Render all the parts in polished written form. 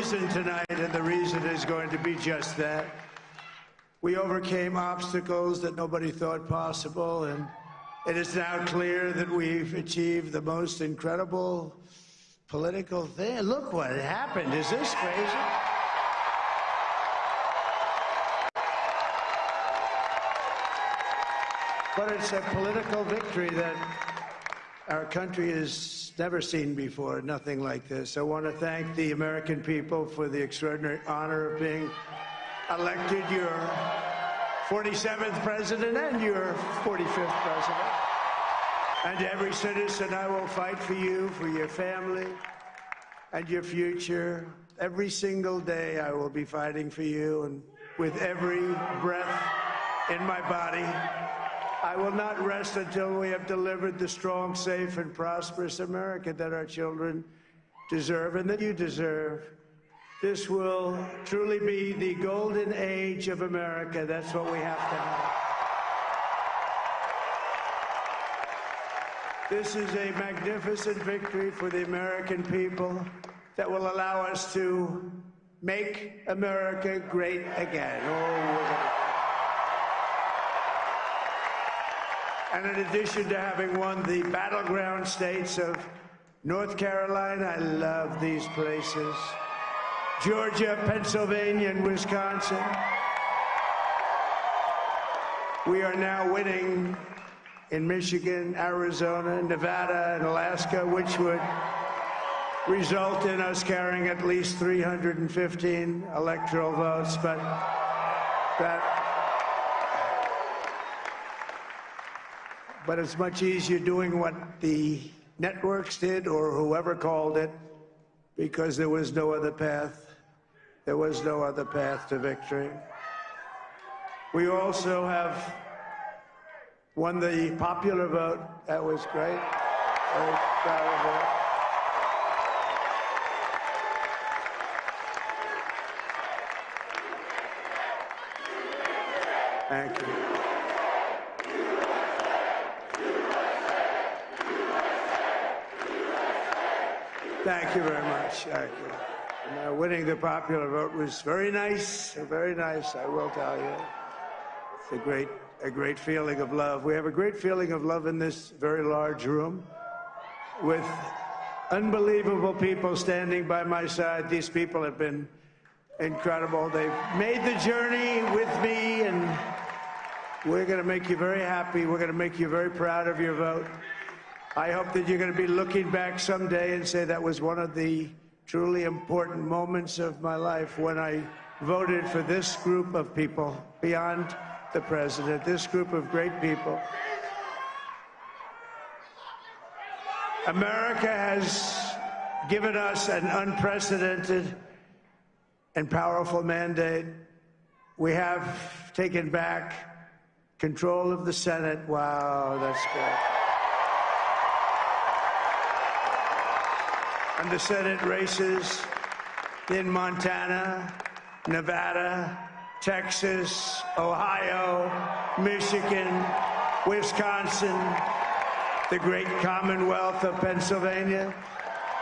reason tonight, and the reason is going to be just that. We overcame obstacles that nobody thought possible, and it is now clear that we've achieved the most incredible political thing. Look what happened. Is this crazy? But it's a political victory that our country has never seen before, nothing like this. I want to thank the American people for the extraordinary honor of being elected your 47th president and your 45th president. And to every citizen, I will fight for you, for your family, and your future. Every single day, I will be fighting for you, and with every breath in my body, I will not rest until we have delivered the strong, safe, and prosperous America that our children deserve and that you deserve. This will truly be the golden age of America. That's what we have to have. This is a magnificent victory for the American people that will allow us to make America great again. And in addition to having won the battleground states of North Carolina, I love these places, Georgia, Pennsylvania, and Wisconsin, we are now winning in Michigan, Arizona, Nevada, and Alaska, which would result in us carrying at least 315 electoral votes. But it's much easier doing what the networks did or whoever called it, because there was no other path. There was no other path to victory. We also have won the popular vote. That was great. Very proud of that. Thank you. Thank you very much. Thank you. And, winning the popular vote was very nice, I will tell you. It's a great feeling of love. We have a great feeling of love in this very large room with unbelievable people standing by my side. These people have been incredible. They've made the journey with me, and we're going to make you very happy. We're going to make you very proud of your vote. I hope that you're going to be looking back someday and say that was one of the truly important moments of my life when I voted for this group of people beyond the president, this group of great people. America has given us an unprecedented and powerful mandate. We have taken back control of the Senate. Wow, that's good. And the Senate races in Montana, Nevada, Texas, Ohio, Michigan, Wisconsin, the great Commonwealth of Pennsylvania,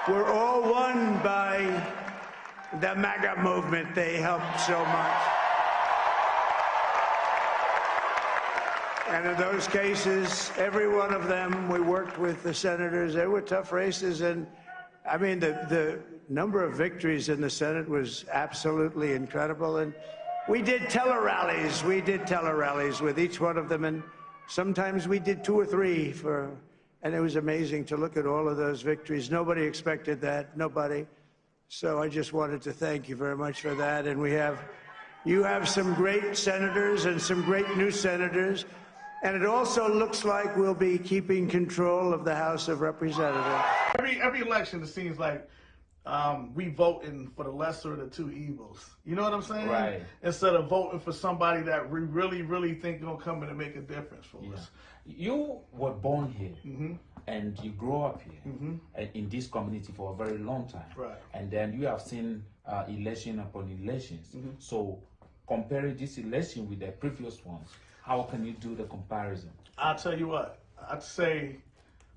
were all won by the MAGA movement. They helped so much. And in those cases, every one of them, we worked with the senators. They were tough races, and I mean, the number of victories in the Senate was absolutely incredible. And we did tele-rallies. We did tele-rallies with each one of them. And sometimes we did 2 or 3 and it was amazing to look at all of those victories. Nobody expected that, nobody. So I just wanted to thank you very much for that. And you have some great senators and some great new senators. And it also looks like we'll be keeping control of the House of Representatives. Every election, it seems like we voting for the lesser of the 2 evils. You know what I'm saying? Right. Instead of voting for somebody that we really, really think gonna come in and make a difference for us. You were born here, and you grew up here, and in this community for a very long time. Right. And then you have seen election upon elections. So comparing this election with the previous ones, how can you do the comparison? I'll tell you what, I'd say,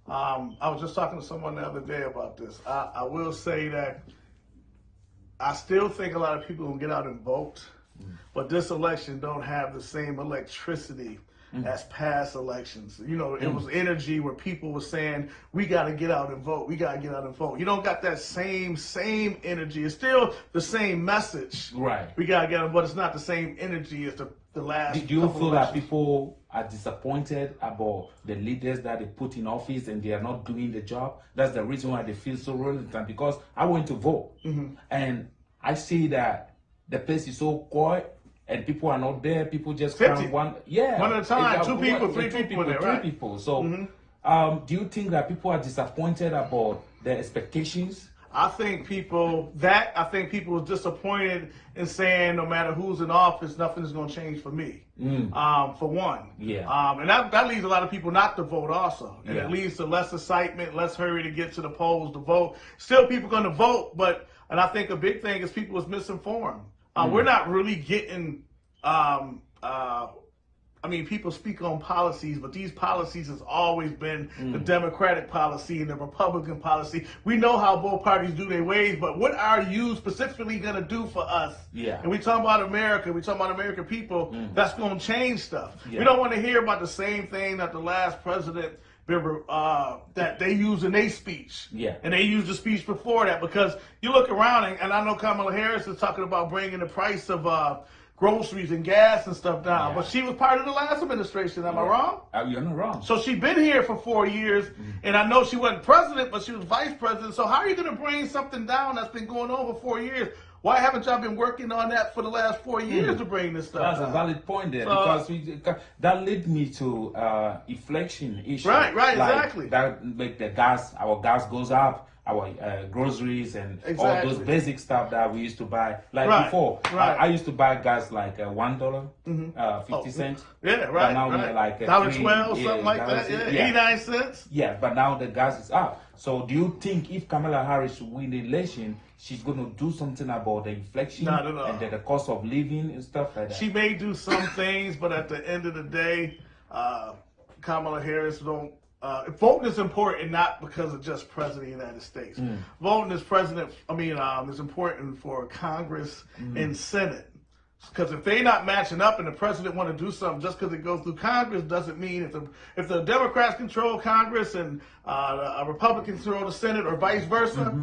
I was just talking to someone the other day about this. I will say that I still think a lot of people will get out and vote, but this election don't have the same electricity as past elections. You know, it was energy where people were saying, we got to get out and vote. We got to get out and vote. You don't got that same energy. It's still the same message. Right. We got to get out, but it's not the same energy as the last. Do you feel that people are disappointed about the leaders that they put in office and they are not doing the job? That's the reason why they feel so reluctant, because I went to vote and I see that the place is so quiet and people are not there. People just come one at a time, two people, three people. So do you think that people are disappointed about their expectations? I think people are disappointed in saying no matter who's in office, nothing is going to change for me. For one. And that leads a lot of people not to vote also. And it leads to less excitement, less hurry to get to the polls to vote. Still people going to vote, and I think a big thing is people is misinformed. We're not really getting, people speak on policies, but these policies has always been the Democratic policy and the Republican policy. We know how both parties do their ways, but what are you specifically going to do for us? And we talk about America, we talk about American people, that's going to change stuff. We don't want to hear about the same thing that the last president that they use in their speech. And they used the speech before that, because you look around and I know Kamala Harris is talking about bringing the price of groceries and gas and stuff down, but she was part of the last administration. Am I wrong? You're not wrong. So she's been here for 4 years, and I know she wasn't president, but she was vice president. So how are you going to bring something down that's been going on for 4 years? Why haven't y'all been working on that for the last 4 years to bring this stuff That's down? a valid point there, because that led me to inflation issue. Right, exactly. That make our gas goes up, our groceries and all those basic stuff that we used to buy. Before, I used to buy gas like $1, 50 cents. But now we're like $1.12, something like that. 89 cents. But now the gas is up. So do you think if Kamala Harris win the election, she's going to do something about the inflation and the cost of living and stuff like that? She may do some things, but at the end of the day, Kamala Harris voting is important not because of just President of the United States. Voting is is important for Congress and Senate. Because if they're not matching up and the president want to do something just because it goes through Congress doesn't mean if the Democrats control Congress and Republicans control the Senate or vice versa,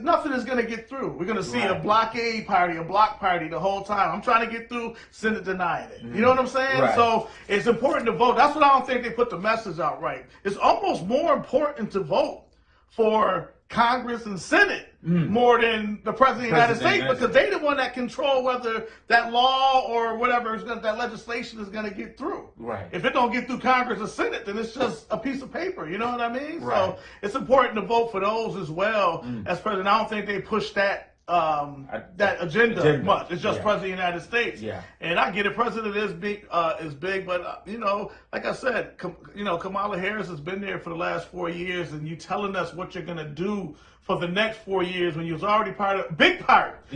nothing is going to get through. We're going to see a blockade party, a block party the whole time. I'm trying to get through, Senate denying it. You know what I'm saying? So it's important to vote. That's what I don't think they put the message out right. It's almost more important to vote for Congress and Senate more than the President of the United States, because they the one that control whether that law or whatever that legislation is going to get through. If it don't get through Congress or Senate, then it's just a piece of paper. You know what I mean? So it's important to vote for those as well as President. I don't think they push that agenda much. It's just President of the United States. And I get it. President is big, but like I said, Kamala Harris has been there for the last 4 years, and you telling us what you're gonna do for the next 4 years when you was already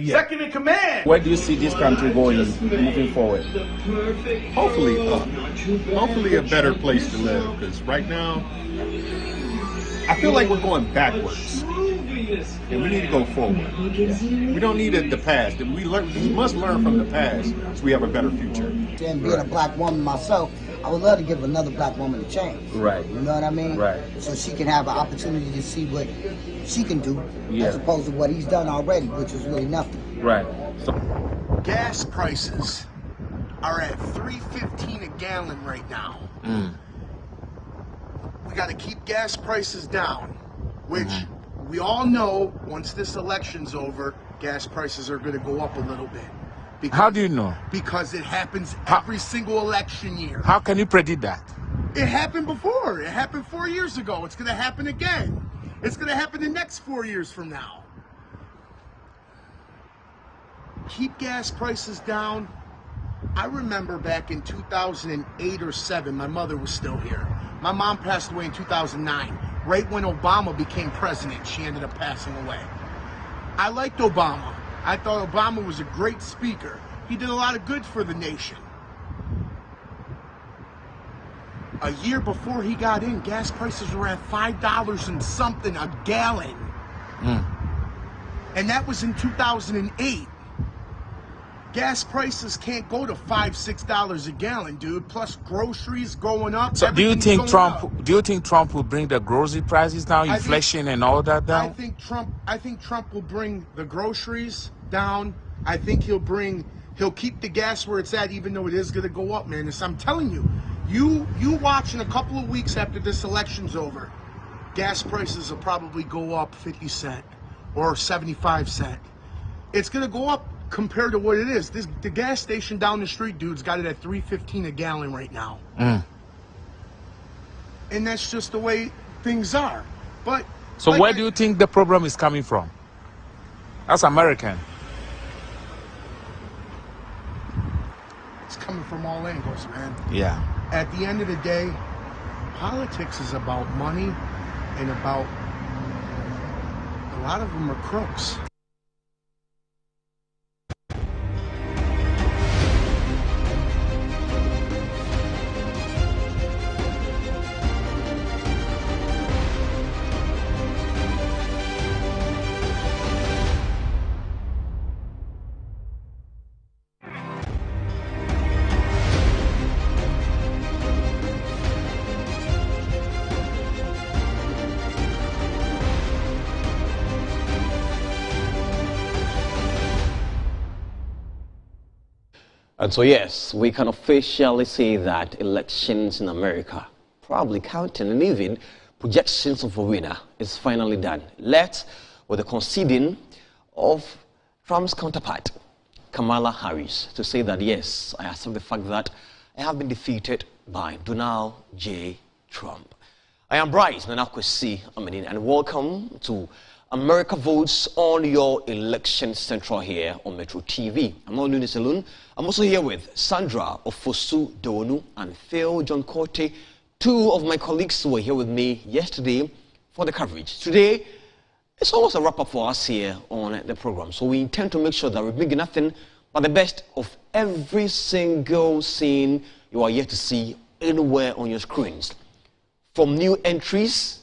second in command. Where do you see this country going moving forward? Hopefully a better place to live, because right now I feel like we're going backwards. And we need to go forward. We don't need the past. We must learn from the past so we have a better future. And being a black woman myself, I would love to give another black woman a chance. You know what I mean? So she can have an opportunity to see what she can do as opposed to what he's done already, which is really nothing. So gas prices are at $3.15 a gallon right now. We got to keep gas prices down, which we all know once this election's over, gas prices are going to go up a little bit. Because, how do you know? Because it happens every single election year. How can you predict that? It happened before. It happened 4 years ago. It's going to happen again. It's going to happen the next 4 years from now. Keep gas prices down. I remember back in 2008 or 7, my mother was still here. My mom passed away in 2009. Right when Obama became president, she ended up passing away. I liked Obama. I thought Obama was a great speaker. He did a lot of good for the nation. A year before he got in, gas prices were at $5 and something a gallon. And that was in 2008. Gas prices can't go to $5, $6 a gallon, dude. Plus groceries going up. So do you think Trump will bring the grocery prices down, inflation and all that down? I think Trump will bring the groceries down. I think he'll keep the gas where it's at, even though it is gonna go up, man. I'm telling you, you watch in a couple of weeks after this election's over, gas prices will probably go up 50 cents or 75 cents. It's gonna go up compared to what it is. The gas station down the street, dude's got it at $3.15 a gallon right now. And that's just the way things are. But so where do you think the problem is coming from? As American. It's coming from all angles, man. Yeah. At the end of the day, politics is about money and about a lot of them are crooks. And so, yes, we can officially say that elections in America, probably counting and even projections of a winner, is finally done. Left with the conceding of Trump's counterpart, Kamala Harris, to say that, yes, I accept the fact that I have been defeated by Donald J. Trump. I am Bryce Nanakwesi Amanin, and welcome to America Votes on your election central here on Metro TV. I'm not doing this alone. I'm also here with Sandra Ofosu Donu and Phil John Corte. Two of my colleagues were here with me yesterday for the coverage. Today, it's almost a wrap-up for us here on the program. So we intend to make sure that we bring nothing but the best of every single scene you are yet to see anywhere on your screens. From new entries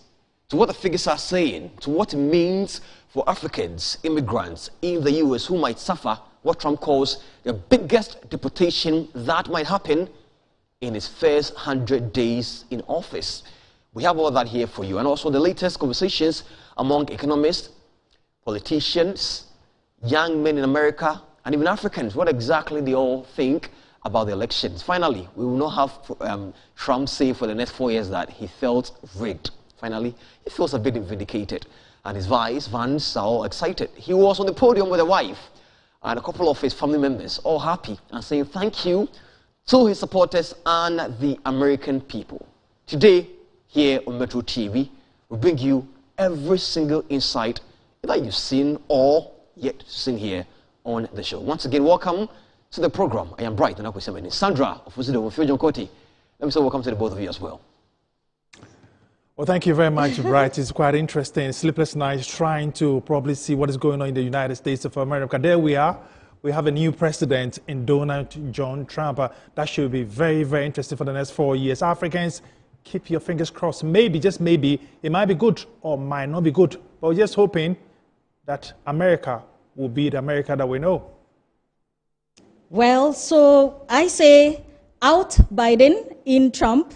to what the figures are saying, to what it means for Africans, immigrants in the U.S. who might suffer what Trump calls the biggest deportation that might happen in his first 100 days in office. We have all that here for you, and also the latest conversations among economists, politicians, young men in America, and even Africans, what exactly they all think about the elections. Finally, we will not have Trump say for the next 4 years that he felt rigged. Finally, he feels a bit vindicated, and his vice, Vance, are all excited. He was on the podium with a wife and a couple of his family members, all happy and saying thank you to his supporters and the American people. Today, here on Metro TV, we bring you every single insight that you've seen or yet seen here on the show. Once again, welcome to the program. I am Bright, and I'm Sandra Ofosu Donu, Phil John Corte. Let me say welcome to the both of you as well. Well, thank you very much, Bright. It's quite interesting. Sleepless nights trying to probably see what is going on in the United States of America. There we are. We have a new president in Donald John Trump. That should be very, very interesting for the next 4 years. Africans, keep your fingers crossed. Maybe, just maybe, it might be good or might not be good. But we're just hoping that America will be the America that we know. Well, so I say out Biden, in Trump,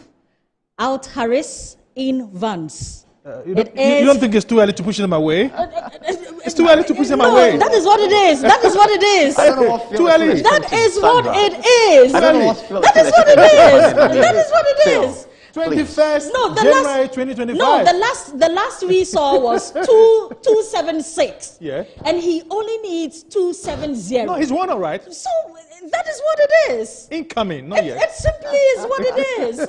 out Harris, in Vance. You don't think it's too early to push them away? It's too early to push them away. That is what it is. That is what it is. I don't know what too early. That is what it is. I don't know what That is what it is. That is what it is. 21st January 2025. No, the last we saw was 276. Yeah. And he only needs 270. No, he's won all right. So that is what it is. Incoming, not yet. It simply is what it is.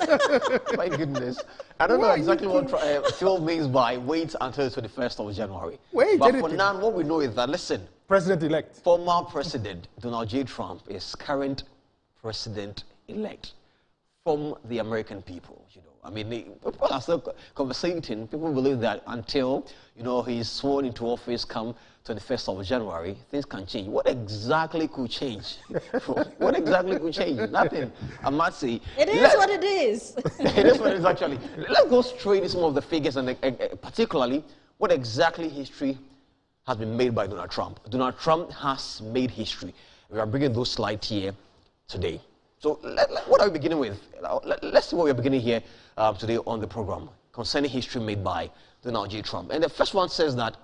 My goodness. I don't know exactly what Phil means by wait until the 21st of January. But for now, what we know is that, listen, President-elect. Former President Donald J. Trump is current President-elect from the American people. You know, I mean, people are still conversating. People believe that until, you know, he's sworn into office come 21st of January, things can change. What exactly could change? What exactly could change? Nothing. I must say. It is what it is. It is what it is actually. Let's go straight into some of the figures and particularly what exactly history has been made by Donald Trump. Donald Trump has made history. We are bringing those slides here today. So what are we beginning with? Let's see what we're beginning here today on the program concerning history made by Donald J. Trump. And the first one says that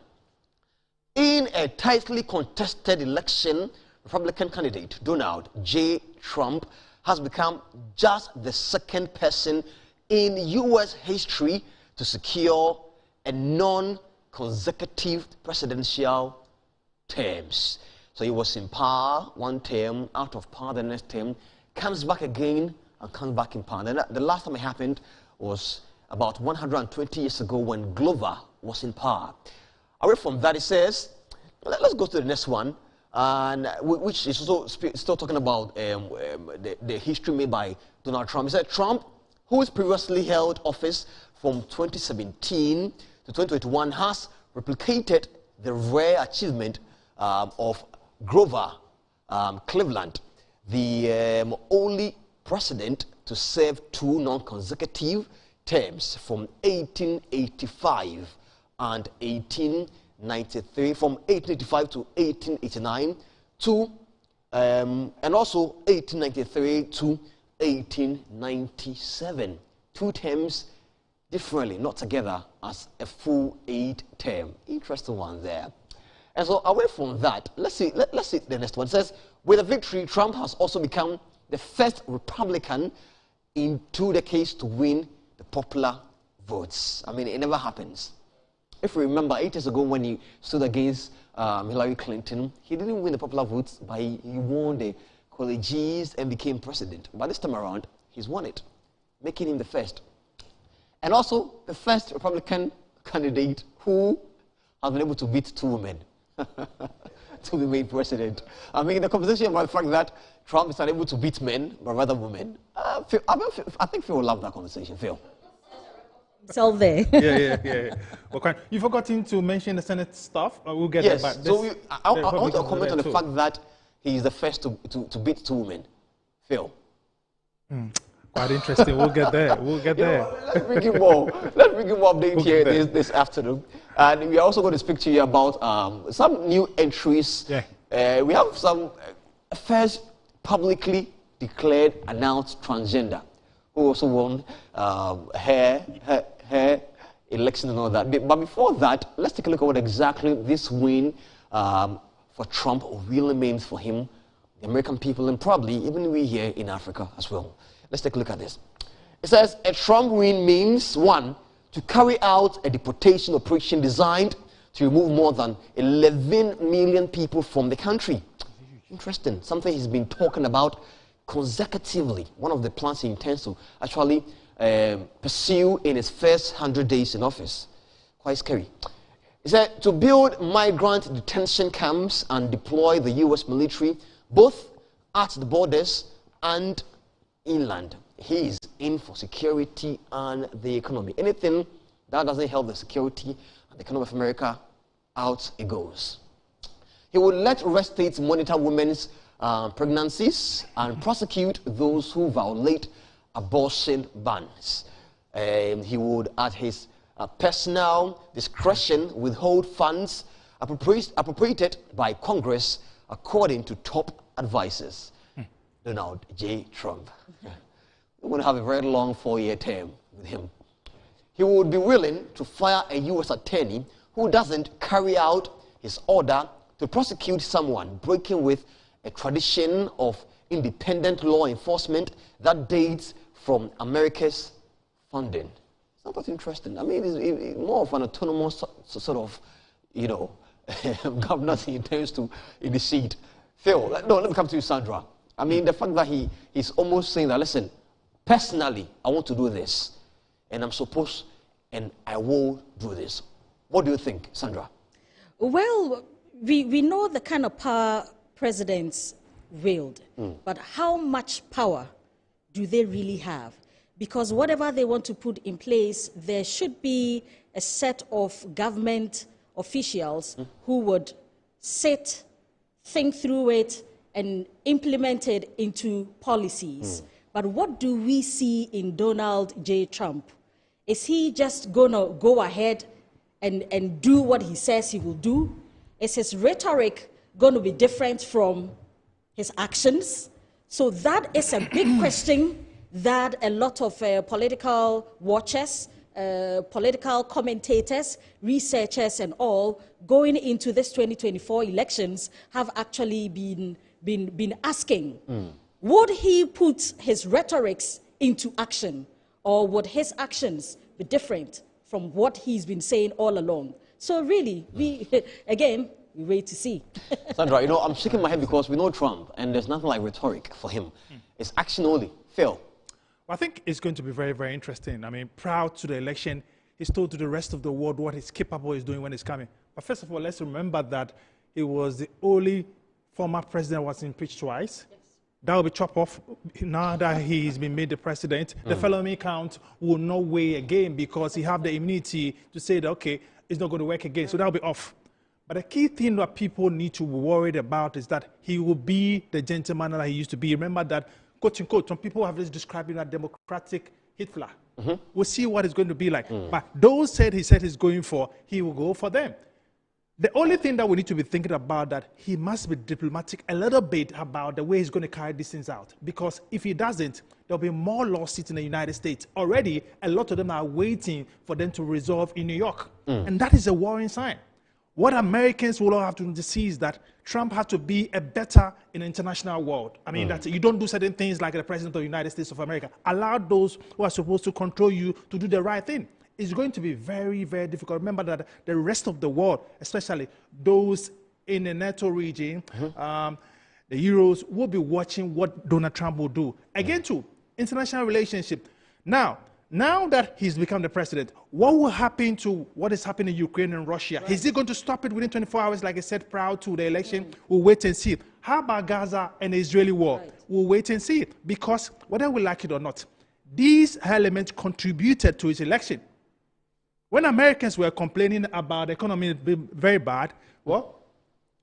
in a tightly contested election, Republican candidate Donald J. Trump has become just the second person in U.S. history to secure a non-consecutive presidential terms. So he was in power one term, out of power the next term, comes back again and comes back in power. And the last time it happened was about 120 years ago when Glover was in power. Away from that, it says, let's go to the next one, and which is also still talking about the history made by Donald Trump. He said Trump, who has previously held office from 2017 to 2021, has replicated the rare achievement of Grover Cleveland, the only president to serve two non-consecutive terms from 1885 and 1893, from 1885 to 1889, to and also 1893 to 1897. Two terms differently, not together as a full 8 term. Interesting one there. And so away from that, let's see the next one. It says, with a victory, Trump has also become the first Republican in 2 decades to win the popular votes. I mean, it never happens. If you remember, 8 years ago when he stood against Hillary Clinton, he didn't win the popular votes, but he won the colleges and became president. But this time around, he's won it, making him the first. And also the first Republican candidate who has been able to beat 2 women to be made president. I mean, the conversation about the fact that Trump is not able to beat men, but rather women, I think Phil will love that conversation. Phil. It's all there. Yeah. Okay. You've forgotten to mention the Senate stuff. We'll get there back. So I want to comment on the fact that he is the first to beat 2 women. Phil. Quite interesting. We'll get there. Let's bring you more. Let's bring you more updates here this afternoon. And we are also going to speak to you about some new entries. Yeah. We have some first publicly declared announced transgender who also won her election and all that. But before that, let's take a look at what exactly this win for Trump really means for him, the American people, and probably even we here in Africa as well. Let's take a look at this. It says a Trump win means, 1, to carry out a deportation operation designed to remove more than 11 million people from the country. Interesting. Something he's been talking about consecutively. One of the plans he intends to actually pursue in his first 100 days in office. Quite scary. He said to build migrant detention camps and deploy the U.S. military both at the borders and inland. He is in for security and the economy. Anything that doesn't help the security and the economy of America, out it goes. He will let red states monitor women's pregnancies and prosecute those who violate abortion bans. He would, at his personal discretion, withhold funds appropriated by Congress according to top advisors. Donald J. Trump. We're going to have a very long 4-year term with him. He would be willing to fire a U.S. attorney who doesn't carry out his order to prosecute someone breaking with a tradition of independent law enforcement that dates from America's founding. Isn't that interesting? I mean, it's more of an autonomous sort of, governance he intends to initiate. Phil, let me come to you, Sandra. I mean, the fact that he's almost saying that, listen, personally, I want to do this, and I'm supposed, and I will do this. What do you think, Sandra? Well, we know the kind of power presidents wield, but how much power do they really have? Because whatever they want to put in place, there should be a set of government officials who would sit, think through it, and implement it into policies. But what do we see in Donald J. Trump? Is he just going to go ahead and do what he says he will do? Is his rhetoric going to be different from his actions? So that is a big question that a lot of political watchers, political commentators, researchers and all going into this 2024 elections have actually been asking. Would he put his rhetorics into action, or would his actions be different from what he's been saying all along? So really, we wait to see. Sandra, you know, I'm shaking my head because we know Trump, and there's nothing like rhetoric for him. It's action only. Phil? Well, I think it's going to be very, very interesting. I mean, prior to the election, he's told to the rest of the world what he's capable is doing when he's coming. But first of all, let's remember that he was the only former president who was impeached twice. Yes. That will be chopped off now that he's been made the president. The felony count will not weigh again because he have the immunity to say that, okay, it's not going to work again. So that will be off. But the key thing that people need to be worried about is that he will be the gentleman that he used to be. Remember that, quote unquote, some people have this describing a democratic Hitler. We'll see what it's going to be like. But those he said he's going for, he will go for them. The only thing that we need to be thinking about that he must be diplomatic a little bit about the way he's going to carry these things out. Because if he doesn't, there'll be more lawsuits in the United States. Already, a lot of them are waiting for them to resolve in New York. And that is a worrying sign. What Americans will all have to see is that Trump has to be a better in the international world. I mean, that you don't do certain things like the President of the United States of America. Allow those who are supposed to control you to do the right thing. It's going to be very, very difficult. Remember that the rest of the world, especially those in the NATO region, the Euros, will be watching what Donald Trump will do. Again, too, international relationship. Now that he's become the president, what will happen to what is happening in Ukraine and Russia? Is he going to stop it within 24 hours, like I said, prior to the election? We'll wait and see. How about Gaza and the Israeli war? We'll wait and see. Because whether we like it or not, these elements contributed to his election. When Americans were complaining about the economy being very bad, well,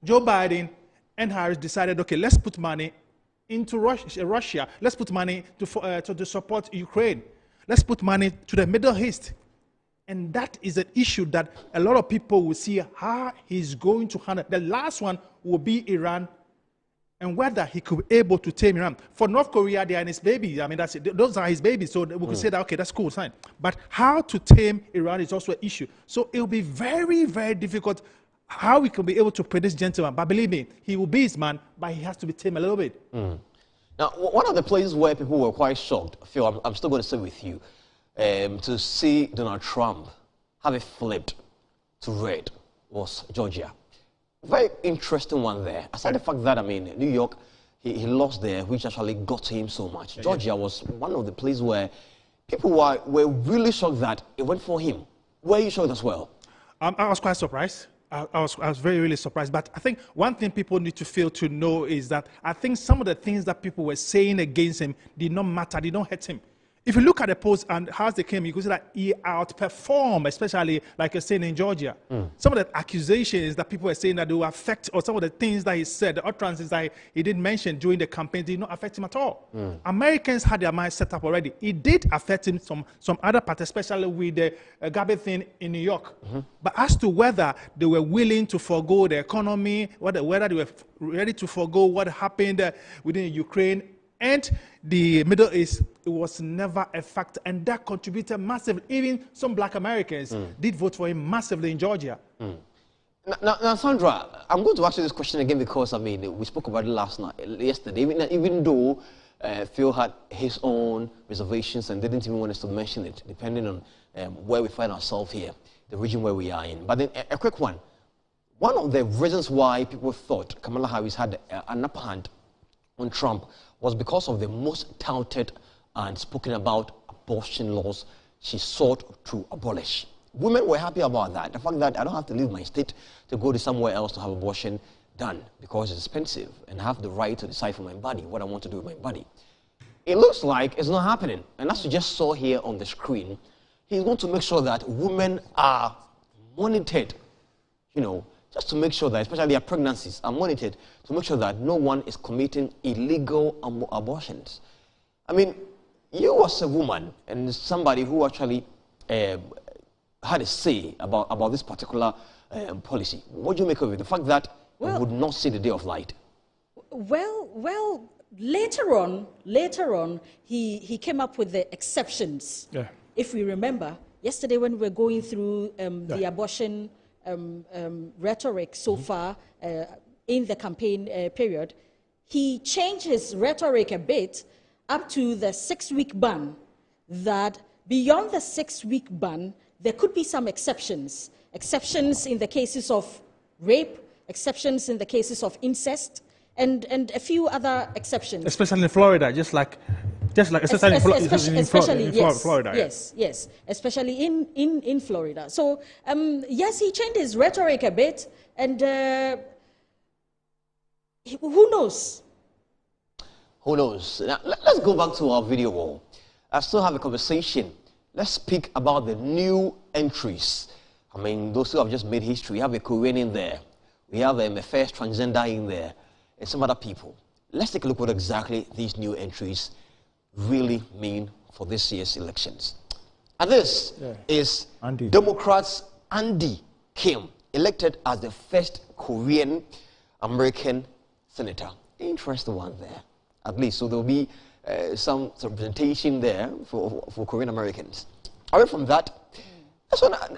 Joe Biden and Harris decided, okay, let's put money into Russia. Let's put money to support Ukraine. Let's put money to the Middle East. And that is an issue that a lot of people will see how he's going to handle. The last one will be Iran, and whether he could be able to tame Iran. For North Korea, they are his babies. I mean, those are his babies, so we could say that, okay, that's cool, fine. But how to tame Iran is also an issue. So it will be very, very difficult how we can be able to put this gentleman. But believe me, he will be his man, but he has to be tamed a little bit. Now, one of the places where people were quite shocked, Phil, I'm still going to stay with you, to see Donald Trump have it flipped to red was Georgia. Very interesting one there. Aside the fact that, I mean, New York, he lost there, which actually got to him so much. Georgia was one of the places where people were really shocked that it went for him. Were you shocked as well? I was quite surprised. I was very, really surprised. But I think one thing people need to feel to know is that I think some of the things that people were saying against him did not matter, did not hurt him. If you look at the polls and how they came, you could see that he outperformed, especially like you're saying in Georgia. Some of the accusations that people were saying that they will affect, or some of the things that he said, the utterances that he did mention during the campaign did not affect him at all. Americans had their mind set up already. It did affect him some other part, especially with the Gabbard thing in New York. But as to whether they were willing to forego the economy, whether they were ready to forego what happened within Ukraine and the Middle East, it was never a factor, and that contributed massively. Even some black Americans did vote for him massively in Georgia. Now, Sandra, I'm going to ask you this question again because, I mean, we spoke about it yesterday, even though Phil had his own reservations and didn't even want us to mention it, depending on where we find ourselves here, the region where we are in. But then a quick one. One of the reasons why people thought Kamala Harris had an upper hand on Trump was because of the most touted and spoken about abortion laws she sought to abolish. Women were happy about that. The fact that I don't have to leave my state to go to somewhere else to have abortion done because it's expensive and have the right to decide for my body, what I want to do with my body. It looks like it's not happening. And as you just saw here on the screen, he's going to make sure that women are monitored, you know, just to make sure that, especially their pregnancies, are monitored to make sure that no one is committing illegal abortions. I mean, you as a woman and somebody who actually had a say about this particular policy. What do you make of it? The fact that we would not see the day of light. Well, later on, he came up with the exceptions. Yeah. If we remember, yesterday when we were going through the abortion rhetoric so far in the campaign period, he changed his rhetoric a bit up to the 6-week ban, that beyond the 6-week ban, there could be some exceptions. Exceptions in the cases of rape, exceptions in the cases of incest, and a few other exceptions. Especially in Florida, especially in Florida. Yes, especially in Florida. So, yes, he changed his rhetoric a bit, and who knows? Who knows? Now, let's go back to our video wall. I still have a conversation. Let's speak about the new entries. I mean, those who have just made history. We have a Korean in there. We have a first transgender in there. And some other people. Let's take a look at what exactly these new entries really mean for this year's elections. And this is Democrats Andy Kim, elected as the first Korean American senator. Interesting one there, at least. So there will be some representation there for Korean Americans. Away from that,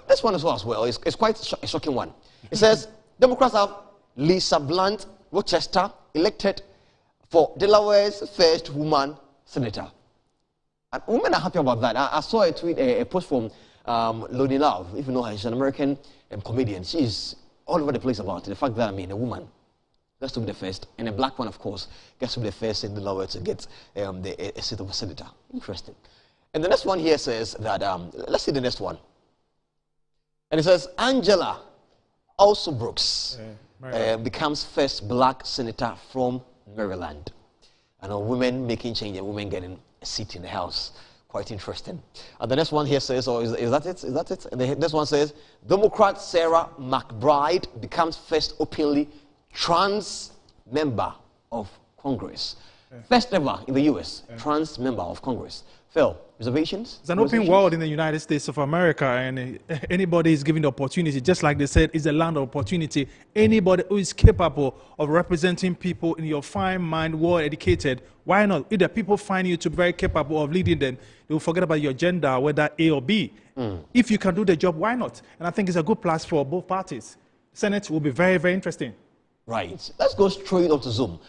this one as well is quite a shocking one. It says Democrats have Lisa Blunt Rochester elected for Delaware's first woman senator. And women are happy about that. I saw a tweet, a post from Loni Love. If you know her, she's an American comedian. She's all over the place about it. The fact that, a woman gets to be the first, and a black one, of course, gets to be the first in Delaware to get a seat of a senator. Interesting. And the next one here says that, let's see the next one. And it says, Angela also Brooks becomes first black senator from Maryland. And women making change and women getting a seat in the House. Quite interesting. And the next one here says, is that it? Is that it? And the next one says, Democrat Sarah McBride becomes first openly trans member of Congress. First ever in the U.S., trans member of Congress. Phil, reservations? It's an open world in the United States of America, and anybody is given the opportunity. Just like they said, it's a land of opportunity. Anybody who is capable of representing people in your fine mind, well educated, why not? If the people find you to be very capable of leading them, they will forget about your gender, whether A or B. If you can do the job, why not? And I think it's a good plus for both parties. Senate will be very, very interesting. Right. Let's go straight up to Zoom.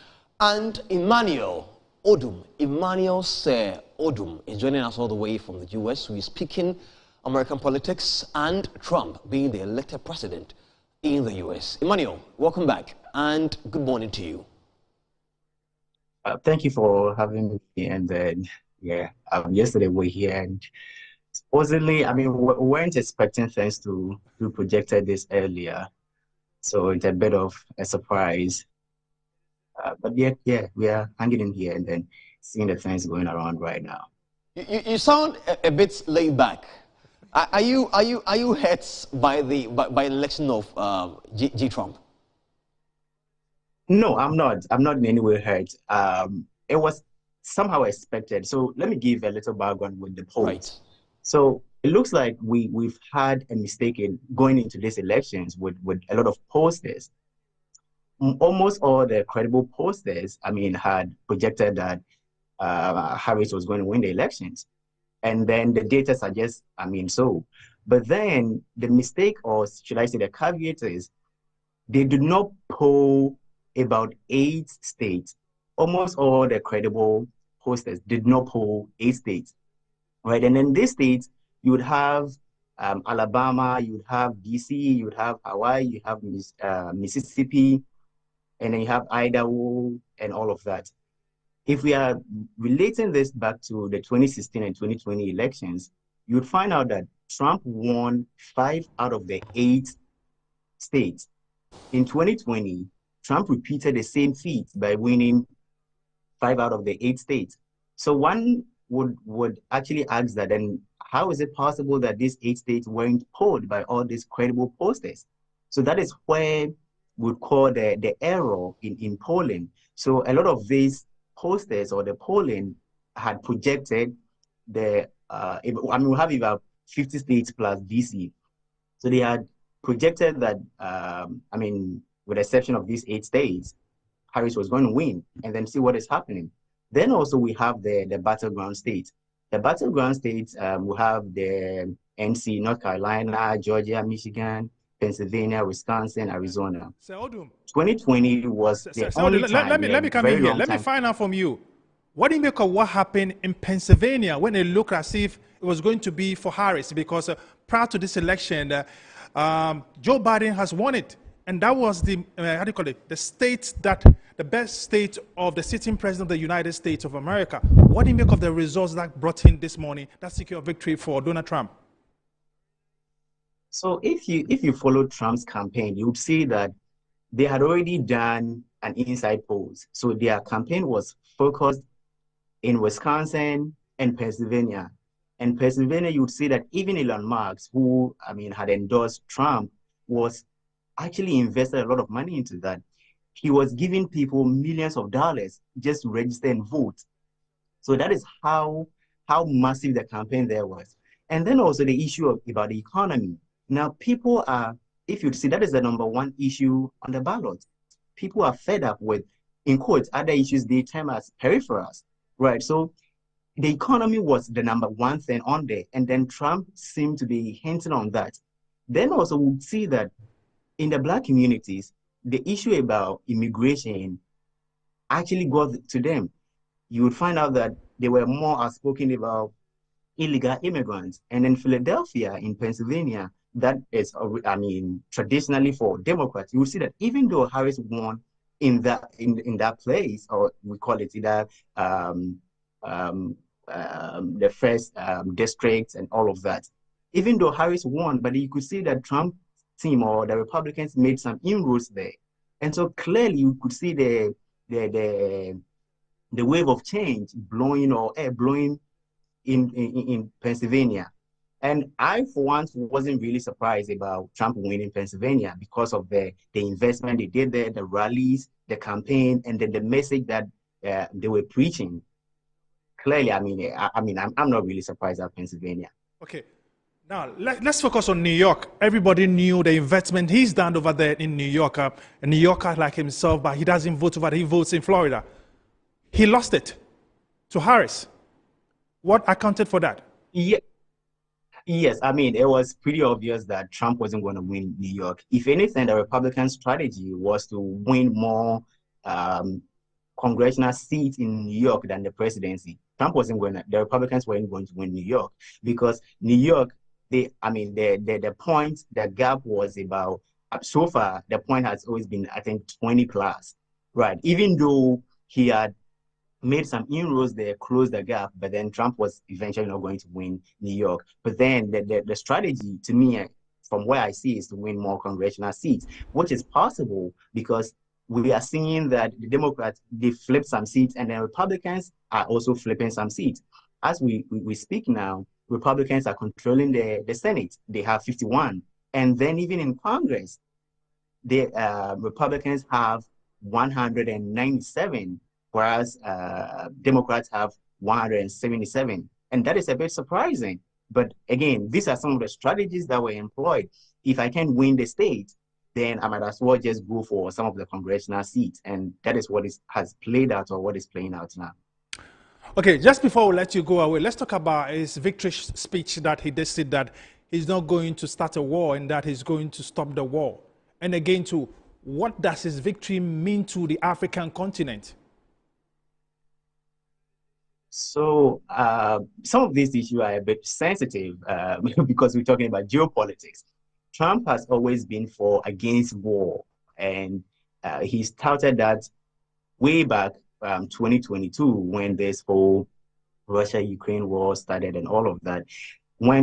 And Emmanuel Odoom, Odoom is joining us all the way from the U.S. We're speaking American politics and Trump being the elected president in the U.S. Emmanuel, welcome back and good morning to you. Thank you for having me. And yesterday we were here and supposedly, we weren't expecting things to be projected this earlier. So it's a bit of a surprise. But we are hanging in here and then seeing the things going around right now. You sound a bit laid back. Are you hurt by the election of G. Trump? No, I'm not. I'm not in any way hurt. It was somehow expected. So let me give a little background with the polls. Right. So it looks like we've had a mistake in going into these elections with a lot of pollsters. Almost all the credible pollsters, had projected that Harris was going to win the elections. And then the data suggests, so. But then the mistake, or should I say the caveat is, they did not poll about 8 states. Almost all the credible pollsters did not poll 8 states, right? And in these states, you would have Alabama, you would have DC, you would have Hawaii, you have Mississippi, and then you have Idaho and all of that. If we are relating this back to the 2016 and 2020 elections, you would find out that Trump won 5 out of the 8 states. In 2020, Trump repeated the same feat by winning 5 out of the 8 states. So one would actually ask that, then how is it possible that these 8 states weren't polled by all these credible pollsters? So that is where would call the error in polling. So a lot of these pollsters or the polling had projected we have about 50 states plus DC, So they had projected that, I mean, with the exception of these 8 states, Harris was going to win, and then see what is happening. Then also we have the battleground states. The battleground states, we have the NC, North Carolina, Georgia, Michigan, Pennsylvania, Wisconsin, Arizona. 2020 was the only time. Let me come in here. Let me find out from you. What do you make of what happened in Pennsylvania when it looked as if it was going to be for Harris? Because prior to this election, Joe Biden has won it. And that was the, how do you call it, the state that, the best state of the sitting president of the United States of America. What do you make of the results that brought in this morning, that secure victory for Donald Trump? So if you follow Trump's campaign, you would see that they had already done an inside polls. So their campaign was focused in Wisconsin and Pennsylvania. And Pennsylvania, you would see that even Elon Musk, who, I mean, had endorsed Trump, was actually invested a lot of money into that. He was giving people millions of dollars just to register and vote. So that is how massive the campaign there was. And then also the issue about the economy. Now, people are, if you see, that is the #1 issue on the ballot. People are fed up with, in quotes, other issues they term as peripherals, right? So the economy was the #1 thing on there, and then Trump seemed to be hinting on that. Then also we'll see that in the Black communities, the issue about immigration actually got to them. You would find out that they were more outspoken about illegal immigrants. And in Philadelphia, in Pennsylvania, that is, I mean, traditionally for Democrats, you will see that even though Harris won in that place, or we call it either the first district and all of that, even though Harris won, but you could see that Trump team or the Republicans made some inroads there. And so clearly you could see the wave of change blowing or air blowing in Pennsylvania. And I, for once, wasn't really surprised about Trump winning Pennsylvania because of the investment they did there, the rallies, the campaign, and then the message that they were preaching. Clearly, I mean, I'm not really surprised at Pennsylvania. Okay. Now, let's focus on New York. Everybody knew the investment he's done over there in New York. A New Yorker like himself, but he doesn't vote over there. He votes in Florida. He lost it to Harris. What accounted for that? Yeah. Yes, I mean, it was pretty obvious that Trump wasn't going to win New York. If anything, the Republican strategy was to win more congressional seats in New York than the presidency. The Republicans weren't going to win New York because New York, the point, the gap was about, so far, the point has always been, I think, 20 plus, right? Even though he had made some inroads there, closed the gap, but then Trump was eventually not going to win New York. But then the strategy, to me, from where I see, is to win more congressional seats, which is possible because we are seeing that the Democrats, they flipped some seats, and the Republicans are also flipping some seats. As we speak now, Republicans are controlling the Senate. They have 51. And then even in Congress, the Republicans have 197, whereas Democrats have 177. And that is a bit surprising. But again, these are some of the strategies that were employed. If I can win the state, then I might as well just go for some of the congressional seats. And that is what has played out, or what is playing out now. Okay, just before we let you go away, let's talk about his victory speech that he did, said that he's not going to start a war and that he's going to stop the war. And again, too, what does his victory mean to the African continent? So some of these issues are a bit sensitive because we're talking about geopolitics. Trump has always been against war, and he started that way back 2022 when this whole Russia-Ukraine war started and all of that.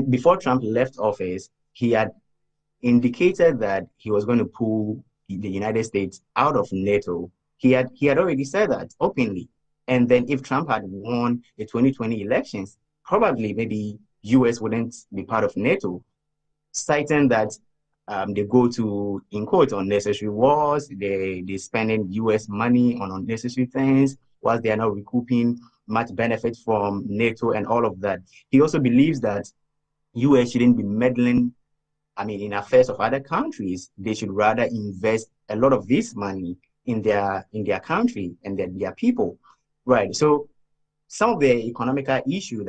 Before Trump left office, he had indicated that he was going to pull the United States out of NATO. He had already said that openly. And then if Trump had won the 2020 elections, probably maybe US wouldn't be part of NATO, citing that they go to, in quotes, unnecessary wars, they spending US money on unnecessary things, whilst they are not recouping much benefit from NATO and all of that. He also believes that US shouldn't be meddling in affairs of other countries. They should rather invest a lot of this money in their country and their people, right? So some of the economical issue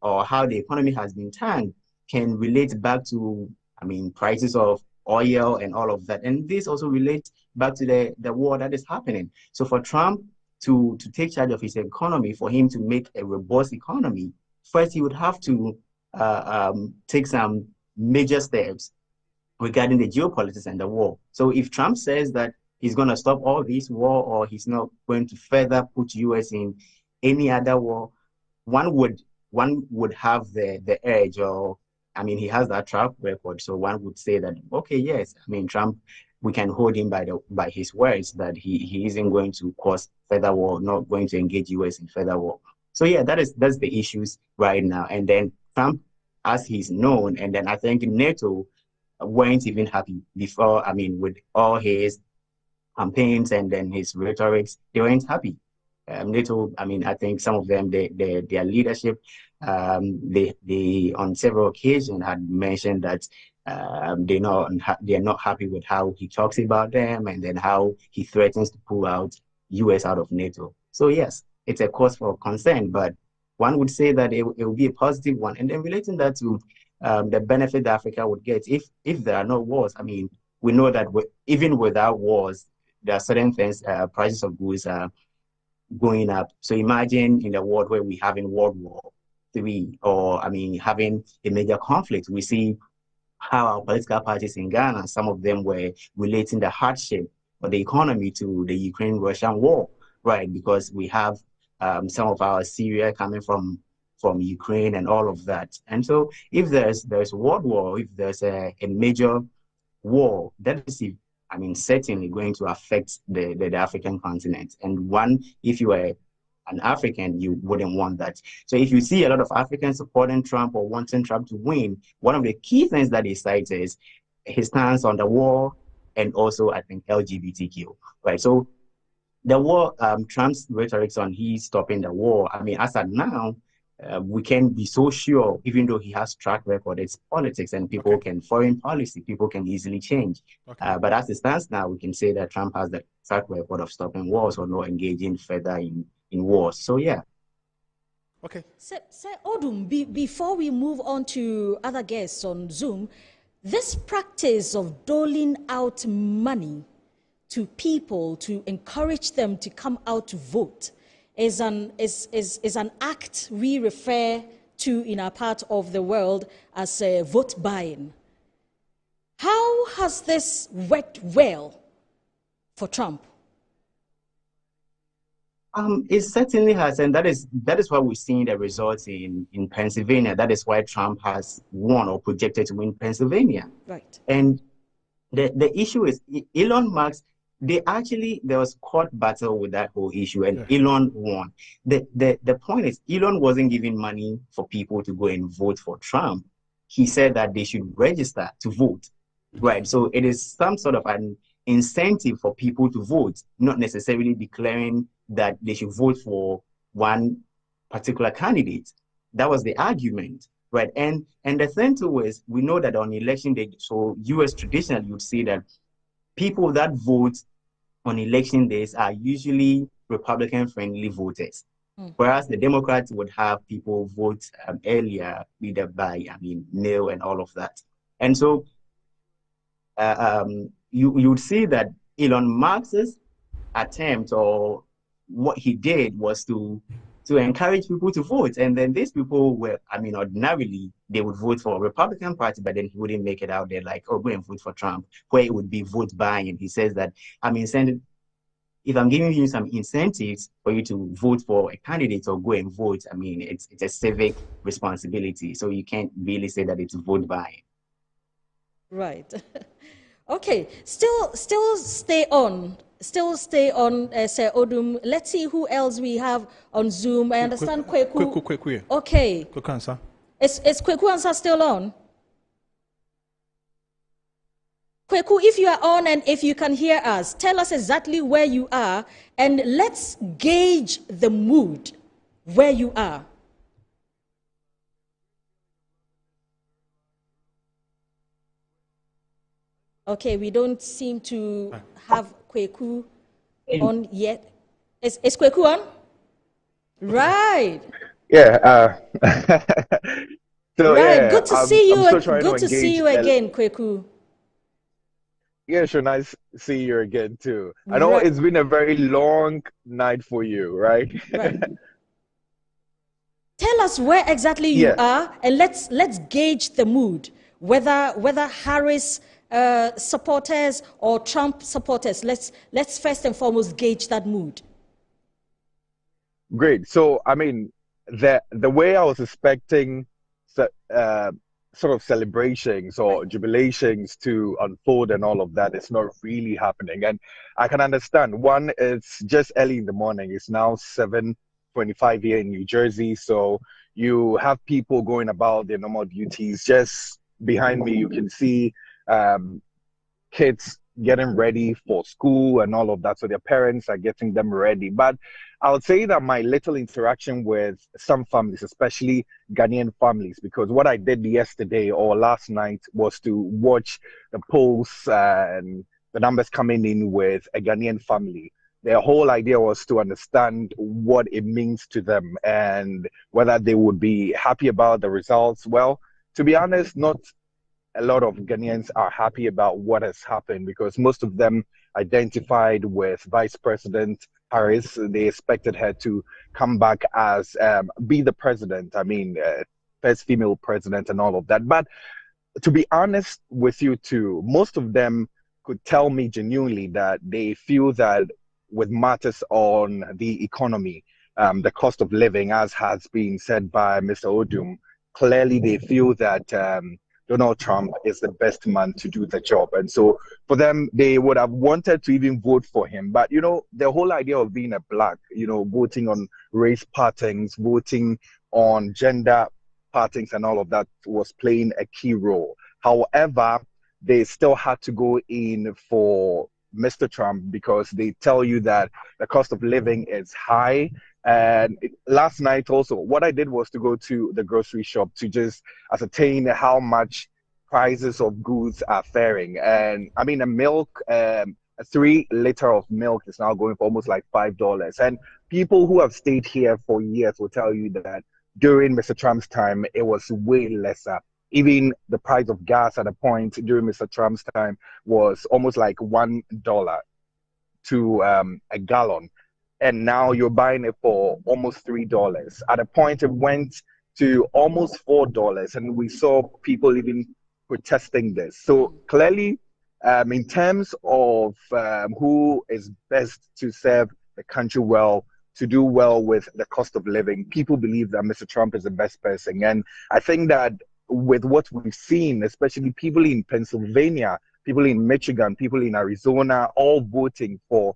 or how the economy has been turned can relate back to, prices of oil and all of that. And this also relates back to the war that is happening. So for Trump to take charge of his economy, for him to make a robust economy, first he would have to take some major steps regarding the geopolitics and the war. So if Trump says that he's going to stop all this war, or he's not going to further put US in any other war, one would have the edge, or he has that track record. So one would say that, okay, yes, Trump, we can hold him by his words that he isn't going to cause further war, not going to engage US in further war. So yeah, that's the issues right now. And then Trump, as he's known, and then I think NATO weren't even happy before, with all his campaigns and then his rhetorics, they weren't happy. NATO, I think some of them, their leadership, they on several occasions had mentioned that they're not happy with how he talks about them, and then how he threatens to pull out US out of NATO. So yes, it's a cause for concern, but one would say that it will be a positive one. And then relating that to the benefit that Africa would get if there are no wars. We know that even without wars, there are certain things, prices of goods are going up. So imagine in a world where we have in World War III, or having a major conflict, we see how our political parties in Ghana, some of them were relating the hardship of the economy to the Ukraine-Russian war, right? Because we have some of our Syria coming from Ukraine and all of that. And so if there's world war, if there's a major war, that is, certainly going to affect the African continent. And if you are an African, you wouldn't want that. So if you see a lot of Africans supporting Trump or wanting Trump to win, one of the key things that he cites is his stance on the war, and also I think LGBTQ, right? So the war, Trump's rhetoric on he's stopping the war. As at now, we can be so sure, even though he has track record, it's politics, and foreign policy, people can easily change. But as it stands now, we can say that Trump has the track record of stopping wars or not engaging further in wars. So yeah. Okay. Sir Odoom, before we move on to other guests on Zoom, this practice of doling out money to people to encourage them to come out to vote is an act we refer to in our part of the world as vote buying. How has this worked well for Trump? It certainly has, and that is why we're seeing the results in Pennsylvania. That is why Trump has won or projected to win Pennsylvania. Right. And the issue is Elon Musk. There was court battle with that whole issue, and Elon won. The point is, Elon wasn't giving money for people to go and vote for Trump. He said that they should register to vote, right? So it is some sort of an incentive for people to vote, not necessarily declaring that they should vote for one particular candidate. That was the argument, right? And the thing too is, we know that on election day, so US traditionally, you'd see that people that vote on election days are usually Republican-friendly voters, whereas the Democrats would have people vote earlier, either by mail and all of that. And so you would see that Elon Musk's attempt, or what he did, was to encourage people to vote. And then these people were, ordinarily, they would vote for a Republican Party, but then he wouldn't make it out there like, oh, go and vote for Trump, where it would be vote buying. And he says that, if I'm giving you some incentives for you to vote for a candidate or go and vote, it's a civic responsibility. So you can't really say that it's vote buying. Right. Okay. Still stay on. Sir Odoom. Let's see who else we have on Zoom. I understand Kweku. Okay. Quick answer. Is Kweku answer still on? Kweku, if you are on and if you can hear us, tell us exactly where you are, and let's gauge the mood where you are. Okay, we don't seem to have Kweku on yet. Is Kweku on? Right. Yeah. So Right. yeah, Good to see I'm you. still trying to Good to see engage. you again, Kweku. Yeah, sure. Nice see you again too. I know Right. it's been a very long night for you, right? Right. Tell us where exactly you Yeah. are, and let's gauge the mood. Whether Harris supporters or Trump supporters. Let's first and foremost gauge that mood. Great. So, I mean, the way I was expecting uh, sort of celebrations or jubilations to unfold and all of that is not really happening. And I can understand. One, it's just early in the morning. It's now 7:25 here in New Jersey. So you have people going about their normal duties. Just behind me, you can see kids getting ready for school and all of that. So their parents are getting them ready. But I would say that my little interaction with some families, especially Ghanaian families, because what I did yesterday or last night was to watch the polls and the numbers coming in with a Ghanaian family. Their whole idea was to understand what it means to them and whether they would be happy about the results. Well, to be honest, not a lot of Ghanaians are happy about what has happened because most of them identified with Vice President Harris. They expected her to come back as be the president. I mean, first female president and all of that. But to be honest with you too, most of them could tell me genuinely that they feel that with matters on the economy, the cost of living, as has been said by Mr. Odoom, clearly they feel that Donald Trump is the best man to do the job. And so for them, they would have wanted to even vote for him. But, you know, the whole idea of being a black, you know, voting on race patterns, voting on gender patterns and all of that was playing a key role. However, they still had to go in for Mr. Trump because they tell you that the cost of living is high. And last night also, what I did was to go to the grocery shop to just ascertain how much prices of goods are faring. And I mean, a 3 liter of milk is now going for almost like $5. And people who have stayed here for years will tell you that during Mr. Trump's time, it was way lesser. Even the price of gas at a point during Mr. Trump's time was almost like $1 to a gallon. And now you're buying it for almost $3. At a point, it went to almost $4, and we saw people even protesting this. So clearly, in terms of who is best to serve the country well, to do well with the cost of living, people believe that Mr. Trump is the best person. And I think that with what we've seen, especially people in Pennsylvania, people in Michigan, people in Arizona, all voting for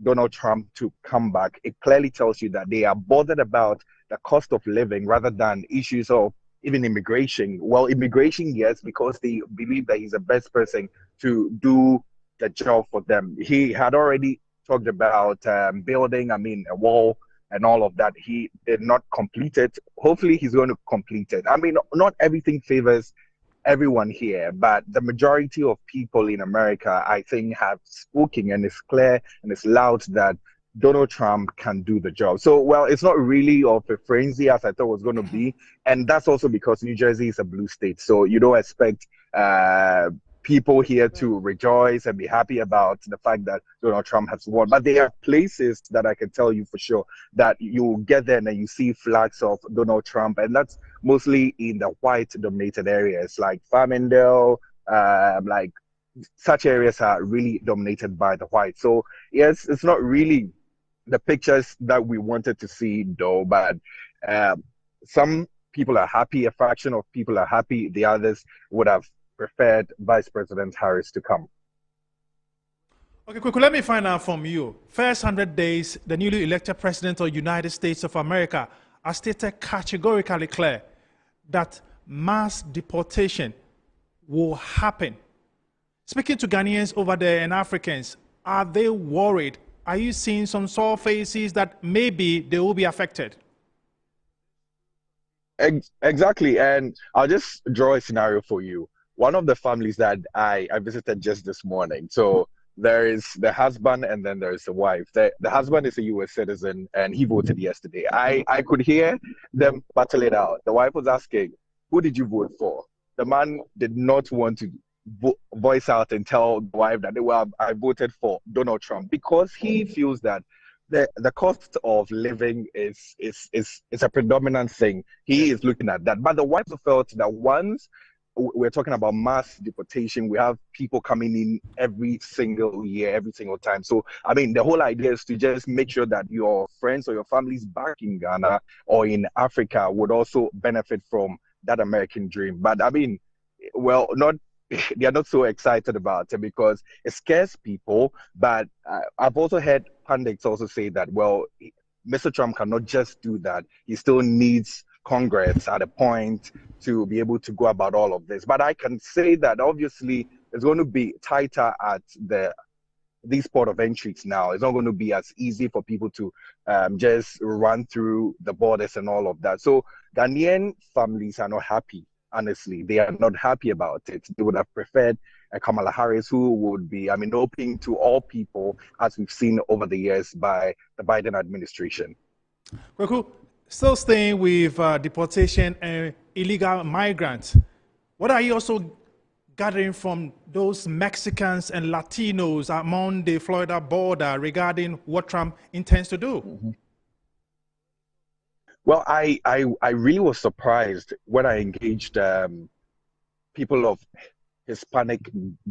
Donald Trump to come back, it clearly tells you that they are bothered about the cost of living rather than issues of even immigration. Well, immigration, yes, because they believe that he's the best person to do the job for them. He had already talked about building, a wall and all of that. He did not complete it. Hopefully, he's going to complete it. I mean, not everything favors everyone here, but the majority of people in America, I think, have spoken, and it's clear and it's loud that Donald Trump can do the job. So, well, it's not really of a frenzy as I thought it was going to be. And that's also because New Jersey is a blue state. So you don't expect people here to rejoice and be happy about the fact that Donald Trump has won. But there are places that I can tell you for sure that you get there and you see flags of Donald Trump. And that's mostly in the white-dominated areas like Farmingdale, like such areas are really dominated by the white. So, yes, it's not really the pictures that we wanted to see, though, but some people are happy, a fraction of people are happy, the others would have preferred Vice President Harris to come. Okay, quick, let me find out from you. First 100 days, the newly elected President of the United States of America has stated categorically clear that mass deportation will happen. Speaking to Ghanaians over there and Africans, are they worried? Are you seeing some sore faces that maybe they will be affected? Exactly. And I'll just draw a scenario for you. one of the families that I visited just this morning. So there is the husband and then there's the wife. The husband is a US citizen and he voted yesterday. I could hear them battle it out. The wife was asking, who did you vote for? The man did not want to voice out and tell the wife that, well, I voted for Donald Trump, because he feels that the cost of living is a predominant thing. He is looking at that. But the wife felt that once we're talking about mass deportation, we have people coming in every single year, every single time. So, I mean, the whole idea is to just make sure that your friends or your families back in Ghana or in Africa would also benefit from that American dream. But I mean, well, they are not so excited about it because it scares people. But I've also heard pundits also say that, well, Mr. Trump cannot just do that. He still needs Congress at a point to be able to go about all of this. But I can say that obviously it's going to be tighter at these port of entries now. It's not going to be as easy for people to just run through the borders and all of that. So Ghanaian families are not happy. Honestly, they are not happy about it. They would have preferred a Kamala Harris who would be, I mean, open to all people, as we've seen over the years by the Biden administration. Kweku, still staying with deportation and illegal migrants, what are you also gathering from those Mexicans and Latinos among the Florida border regarding what Trump intends to do? Mm-hmm. Well, I really was surprised when I engaged people of Hispanic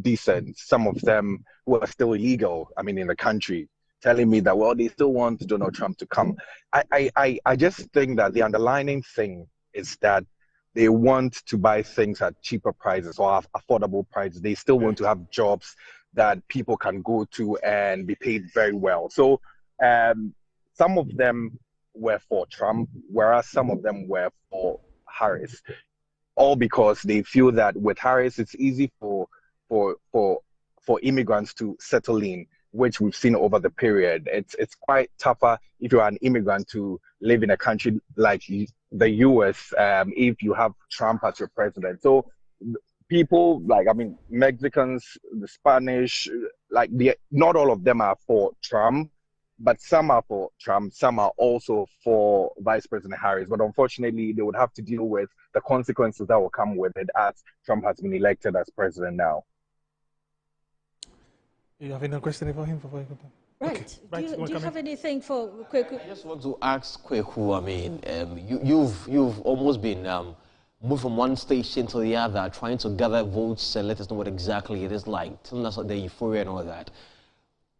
descent, some of them who are still illegal, I mean, in the country, telling me that, well, they still want Donald Trump to come. I just think that the underlying thing is that they want to buy things at cheaper prices or have affordable prices. They still want to have jobs that people can go to and be paid very well. So some of them were for Trump, whereas some of them were for Harris. All because they feel that with Harris, it's easy for immigrants to settle in, which we've seen over the period. It's quite tougher if you're an immigrant to live in a country like the US if you have Trump as your president. So people like, I mean, Mexicans, the Spanish, not all of them are for Trump, but some are for Trump, some are also for Vice President Harris. But unfortunately, they would have to deal with the consequences that will come with it as Trump has been elected as president now. You have any question for him? Right. Okay. Do you have anything for Kweku? I just want to ask Kweku, I mean, you've almost been moved from one station to the other, trying to gather votes and let us know what exactly it is like, telling us the euphoria and all that.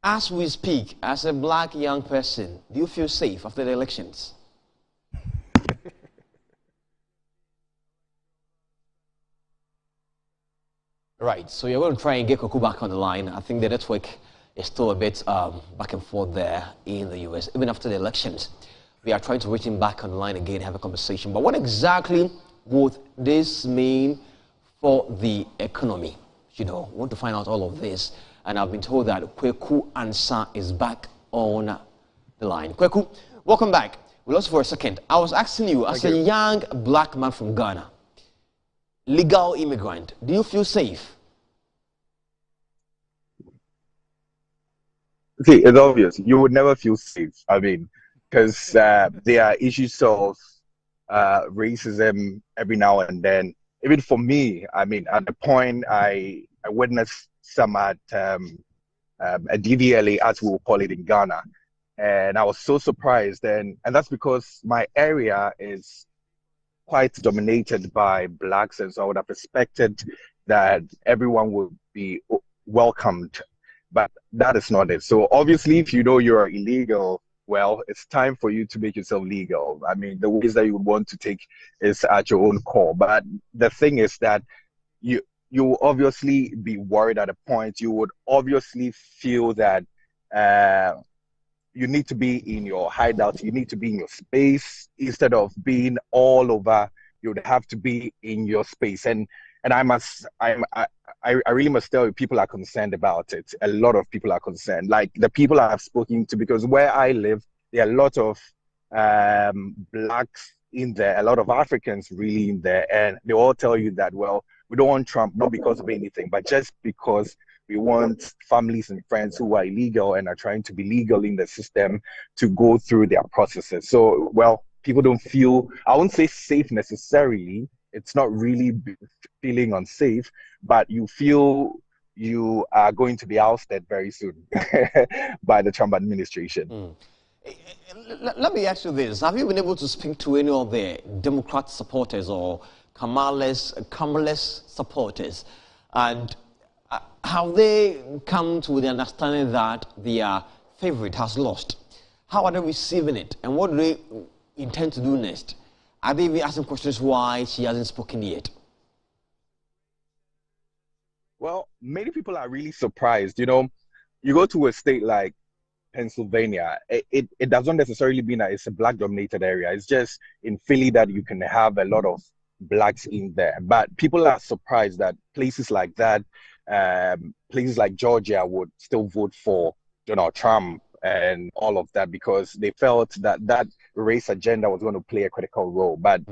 As we speak, as a black young person, do you feel safe after the elections? Right, so you're going to try and get Kweku back on the line. I think the network is still a bit back and forth there in the US. Even after the elections, we are trying to reach him back on the line again, have a conversation. But what exactly would this mean for the economy? You know, we want to find out all of this. And I've been told that Kweku Ansah is back on the line. Kweku, welcome back. We lost for a second. I was asking you, as a young black man from Ghana, legal immigrant, do you feel safe? See, it's obvious. You would never feel safe. I mean, because there are issues of racism every now and then. Even for me, I mean, at the point I witnessed some at a DVLA, as we will call it in Ghana. And I was so surprised. And that's because my area is quite dominated by blacks. And so I would have expected that everyone would be welcomed. But that is not it. So obviously, if you know you're illegal, well, it's time for you to make yourself legal. I mean, the ways that you would want to take is at your own call. But the thing is that you will obviously be worried at a point. You would obviously feel that you need to be in your hideout. You need to be in your space instead of being all over. You would have to be in your space. And I really must tell you, people are concerned about it. A lot of people are concerned. Like the people I have spoken to, because where I live, there are a lot of blacks in there, a lot of Africans really in there, and they all tell you that, well, we don't want Trump, not because of anything, but just because we want families and friends who are illegal and are trying to be legal in the system to go through their processes. So, well, people don't feel, I won't say safe necessarily. It's not really feeling unsafe, but you feel you are going to be ousted very soon by the Trump administration. Let me ask you this. Have you been able to speak to any of the Democrat supporters or Kamala's supporters? And have they come to the understanding that their favorite has lost? How are they receiving it? And what do they intend to do next? Are they even asking questions why she hasn't spoken yet? Well, many people are really surprised. You know, you go to a state like Pennsylvania, it doesn't necessarily mean that it's a black-dominated area. It's just in Philly that you can have a lot of blacks in there. But people are surprised that places like that, places like Georgia would still vote for Donald Trump and all of that because they felt that that race agenda was going to play a critical role. But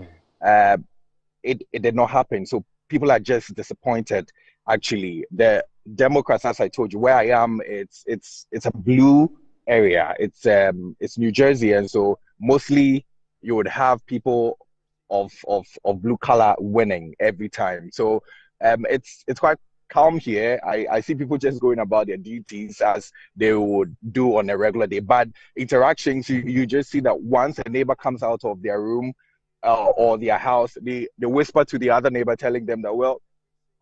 it did not happen. So people are just disappointed. Actually, the Democrats, as I told you, where I am, it's a blue area. It's New Jersey, and so mostly you would have people of blue color winning every time. So it's quite calm here. I see people just going about their duties as they would do on a regular day. But interactions, you just see that once a neighbor comes out of their room or their house, they whisper to the other neighbor telling them that, well,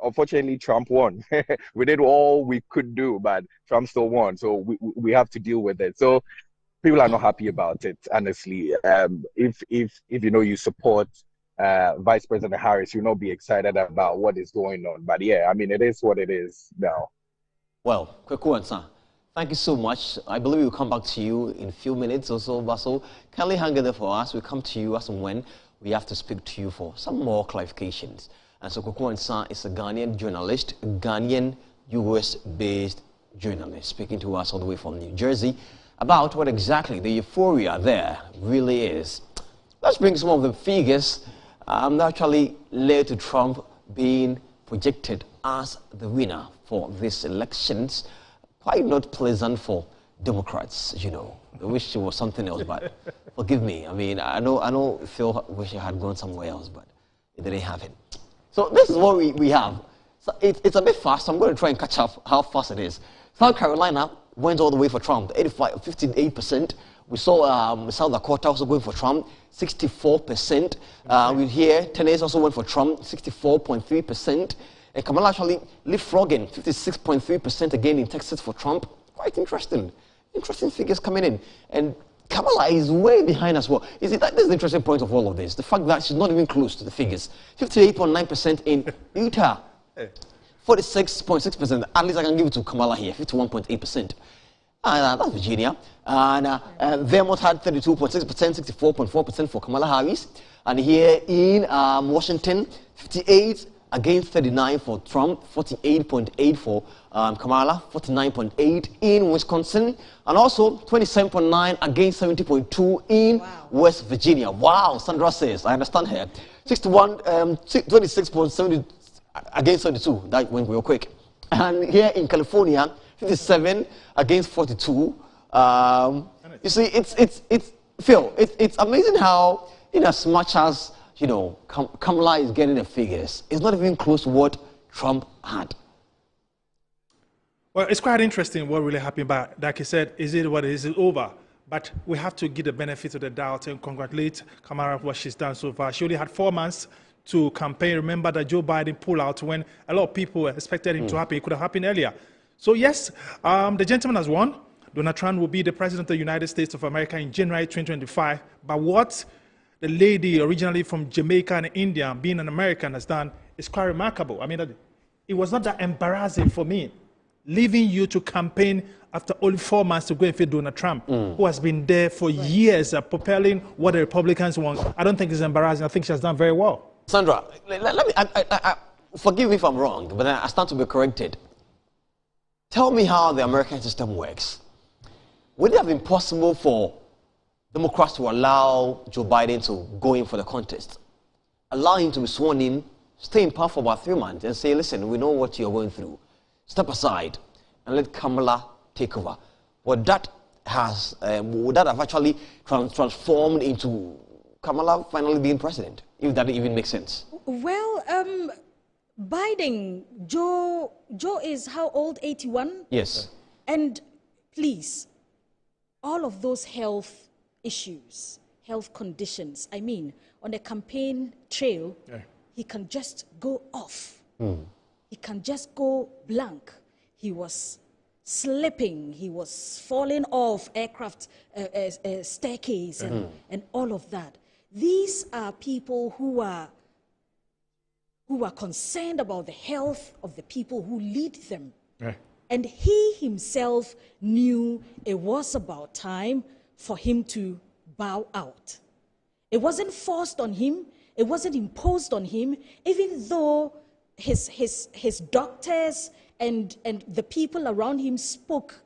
unfortunately, Trump won. We did all we could do, but Trump still won. So we have to deal with it. So people are not happy about it, honestly. If you know you support Vice President Harris, you'll not be excited about what is going on. But yeah, I mean, it is what it is now. Well, Kwekuansa, thank you so much. I believe we'll come back to you in a few minutes or so, but so kindly hang in there for us. We'll come to you as and when we have to speak to you for some more clarifications. And so Kwekuansa is a Ghanaian journalist, a Ghanaian US-based journalist, speaking to us all the way from New Jersey about what exactly the euphoria there really is. Let's bring some of the figures that actually led to Trump being projected as the winner for these elections. Quite not pleasant for Democrats, you know. I wish it was something else, but forgive me. I mean, I know Phil wish I had gone somewhere else, but it didn't happen. So this is what we have. So it's a bit fast. So I'm going to try and catch up how fast it is. South Carolina went all the way for Trump, 58%. We saw South Dakota also going for Trump, 64%. We hear Tennessee also went for Trump, 64.3%. And Kamala actually leapfrogging, 56.3% again in Texas for Trump. Quite interesting. Interesting figures coming in. And Kamala is way behind as well. You see, that is the interesting point of all of this. The fact that she's not even close to the figures. 58.9% in Utah. 46.6%. At least I can give it to Kamala here. 51.8%. That's Virginia. And Vermont had 32.6%, 64.4% for Kamala Harris. And here in Washington, 58 against 39 for Trump, 48.8 for Kamala, 49.8 in Wisconsin, and also 27.9 against 70.2 in West Virginia. Wow, Sandra says, I understand her. 26.70 against 72. That went real quick. And here in California, 57 against 42. You see, it's Phil. It's amazing how, in as much as you know, Kamala is getting the figures, it's not even close to what Trump had. Well, it's quite interesting what really happened. But like I said, is it what is it over? But we have to give the benefit of the doubt and congratulate Kamala for what she's done so far. She only had 4 months to campaign. Remember that Joe Biden pulled out when a lot of people expected him to happen. It could have happened earlier. So yes, the gentleman has won. Donald Trump will be the president of the United States of America in January 2025. But what the lady originally from Jamaica and India, being an American, has done is quite remarkable. I mean, it was not that embarrassing for me, leaving you to campaign after only 4 months to go and face Donald Trump, who has been there for years, propelling what the Republicans want. I don't think it's embarrassing. I think she has done very well. Sandra, let me, forgive me if I'm wrong, but I stand to be corrected. Tell me how the American system works. Would it have been possible for Democrats to allow Joe Biden to go in for the contest, allow him to be sworn in stay in power for about 3 months and say, listen, we know what you're going through. Step aside and let Kamala take over. But that has, would that have actually transformed into Kamala finally being president, if that even makes sense? Well, Biden, Joe is how old? 81? Yes. And please, all of those health issues, health conditions, I mean, on the campaign trail, he can just go off. He can just go blank. He was slipping, he was falling off aircraft staircase and all of that. These are people who are concerned about the health of the people who lead them. And he himself knew it was about time for him to bow out. It wasn't forced on him. It wasn't imposed on him, even though his doctors and the people around him spoke.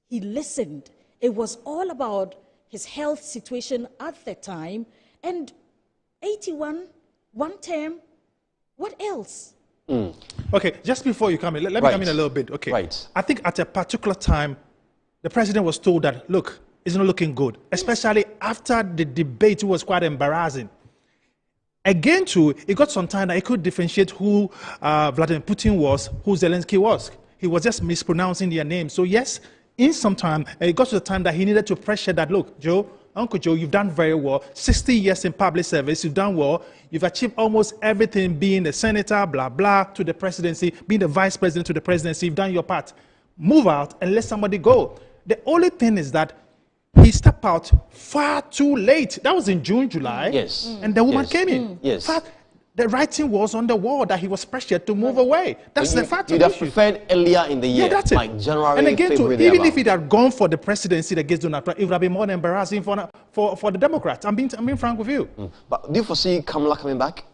He listened. It was all about his health situation at the time. And 81, one term, what else? Okay, just before you come in, let me come in a little bit. Okay. I think at a particular time, the president was told that, look, it's not looking good, especially after the debate was quite embarrassing. Again, too, it got some time that he could differentiate who Vladimir Putin was, who Zelensky was. He was just mispronouncing their names. So yes, in some time, it got to the time that he needed to pressure that, look, Joe, Uncle Joe, you've done very well. 60 years in public service, you've done well. You've achieved almost everything, being a senator, blah, blah, to the presidency, being the vice president to the presidency. You've done your part. Move out and let somebody go. The only thing is that he stepped out far too late. That was in June, July. Yes. And the woman came in. Yes. In fact, the writing was on the wall that he was pressured to move away. That's the fact of the issue. You'd have preferred earlier in the year, yeah, that's it. like January, and again, February, even if it had gone for the presidency against Donald Trump, it would have been more embarrassing for the Democrats. I'm being frank with you. But do you foresee Kamala coming back?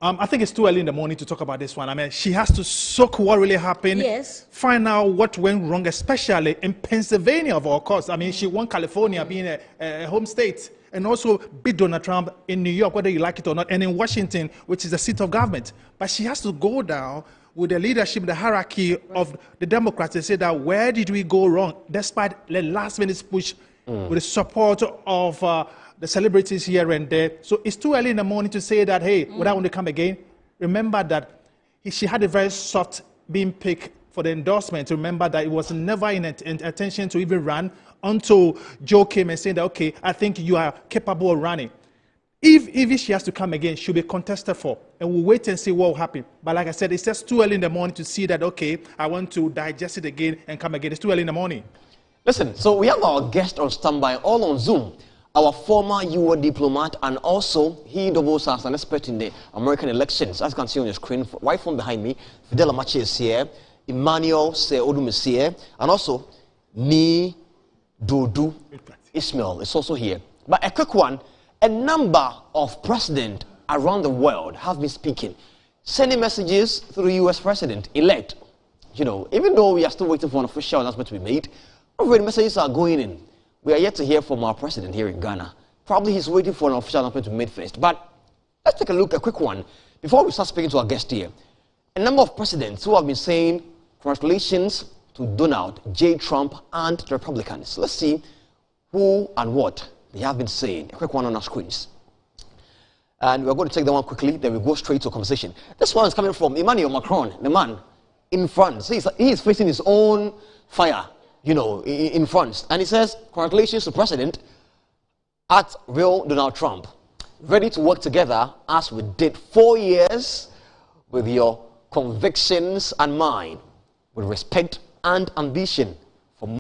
I think it's too early in the morning to talk about this one. I mean, she has to soak what really happened, find out what went wrong, especially in Pennsylvania, of all course. I mean, she won California being a home state, and also beat Donald Trump in New York, whether you like it or not, and in Washington, which is the seat of government. But she has to go down with the leadership, the hierarchy of the Democrats, and say that where did we go wrong, despite the last-minute push with the support of the celebrities here and there. So it's too early in the morning to say that, hey, would I want to come again? Remember that she had a very soft being picked for the endorsement. Remember that it was never in intention to even run until Joe came and said that, okay, I think you are capable of running. If she has to come again, she'll be contested for. And we'll wait and see what will happen. But like I said, it's just too early in the morning to see that, okay, I want to digest it again and come again. It's too early in the morning. Listen, so we have our guest on standby, all on Zoom. Our former US diplomat, and also he doubles as an expert in the American elections. As you can see on your screen, right from behind me, Fidel Amachi is here, Emmanuel Odoom is here, and also Ni Dodu Ismail is also here. But a quick one, a number of presidents around the world have been speaking, sending messages through the US president-elect. You know, even though we are still waiting for an official announcement to be made, already messages are going in. We are yet to hear from our president here in Ghana. Probably he's waiting for an official announcement to be made first. But let's take a quick one, before we start speaking to our guest here. A number of presidents who have been saying congratulations to Donald J. Trump and the Republicans. Let's see who and what they have been saying. A quick one on our screens. And we're going to take that one quickly, then we go straight to a conversation. This one is coming from Emmanuel Macron, the man in France. He is facing his own fire, you know, in France. And he says, congratulations to President at real Donald Trump. Ready to work together as we did 4 years with your convictions and mine, with respect and ambition.